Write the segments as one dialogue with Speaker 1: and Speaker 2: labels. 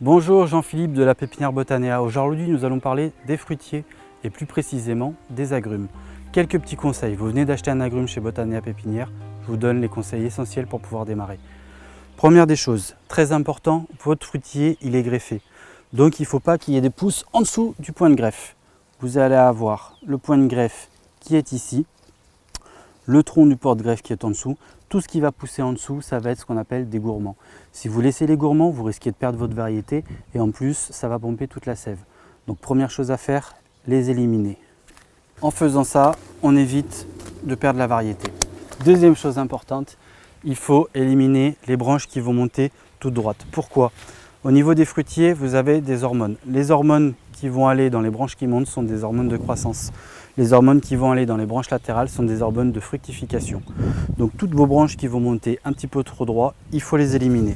Speaker 1: Bonjour, Jean-Philippe de la pépinière Botanea. Aujourd'hui, nous allons parler des fruitiers et plus précisément des agrumes. Quelques petits conseils. Vous venez d'acheter un agrume chez Botanea Pépinière. Je vous donne les conseils essentiels pour pouvoir démarrer. Première des choses, très important, votre fruitier, il est greffé. Donc, il ne faut pas qu'il y ait des pousses en dessous du point de greffe. Vous allez avoir le point de greffe qui est ici, le tronc du porte-greffe qui est en dessous. Tout ce qui va pousser en dessous, ça va être ce qu'on appelle des gourmands. Si vous laissez les gourmands, vous risquez de perdre votre variété et en plus, ça va pomper toute la sève. Donc première chose à faire, les éliminer. En faisant ça, on évite de perdre la variété. Deuxième chose importante, il faut éliminer les branches qui vont monter toutes droites. Pourquoi? Au niveau des fruitiers, vous avez des hormones. Les hormones qui vont aller dans les branches qui montent sont des hormones de croissance. Les hormones qui vont aller dans les branches latérales sont des hormones de fructification. Donc toutes vos branches qui vont monter un petit peu trop droit, il faut les éliminer.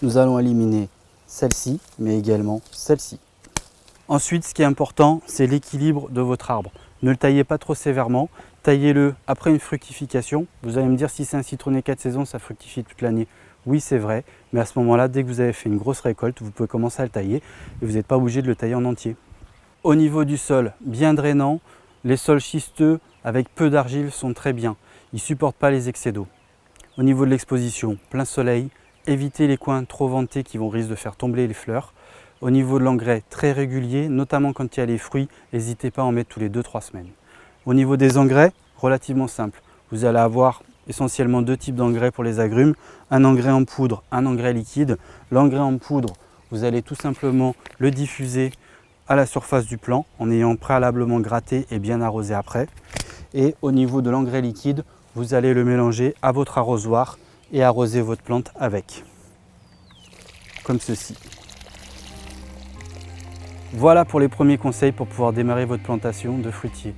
Speaker 1: Nous allons éliminer celle-ci, mais également celle-ci. Ensuite, ce qui est important, c'est l'équilibre de votre arbre. Ne le taillez pas trop sévèrement, taillez-le après une fructification. Vous allez me dire si c'est un citronnier 4 saisons, ça fructifie toute l'année. Oui, c'est vrai, mais à ce moment-là, dès que vous avez fait une grosse récolte, vous pouvez commencer à le tailler et vous n'êtes pas obligé de le tailler en entier. Au niveau du sol, bien drainant, les sols schisteux avec peu d'argile sont très bien. Ils ne supportent pas les excès d'eau. Au niveau de l'exposition, plein soleil, évitez les coins trop ventés qui vont risquer de faire tomber les fleurs. Au niveau de l'engrais, très régulier, notamment quand il y a les fruits, n'hésitez pas à en mettre tous les 2-3 semaines. Au niveau des engrais, relativement simple. Vous allez avoir essentiellement deux types d'engrais pour les agrumes, un engrais en poudre, un engrais liquide. L'engrais en poudre, vous allez tout simplement le diffuser à la surface du plant en ayant préalablement gratté et bien arrosé après. Et au niveau de l'engrais liquide, vous allez le mélanger à votre arrosoir et arroser votre plante avec, comme ceci. Voilà pour les premiers conseils pour pouvoir démarrer votre plantation de fruitiers.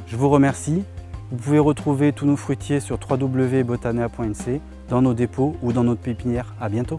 Speaker 1: Je vous remercie. Vous pouvez retrouver tous nos fruitiers sur www.botanea.nc, dans nos dépôts ou dans notre pépinière. À bientôt.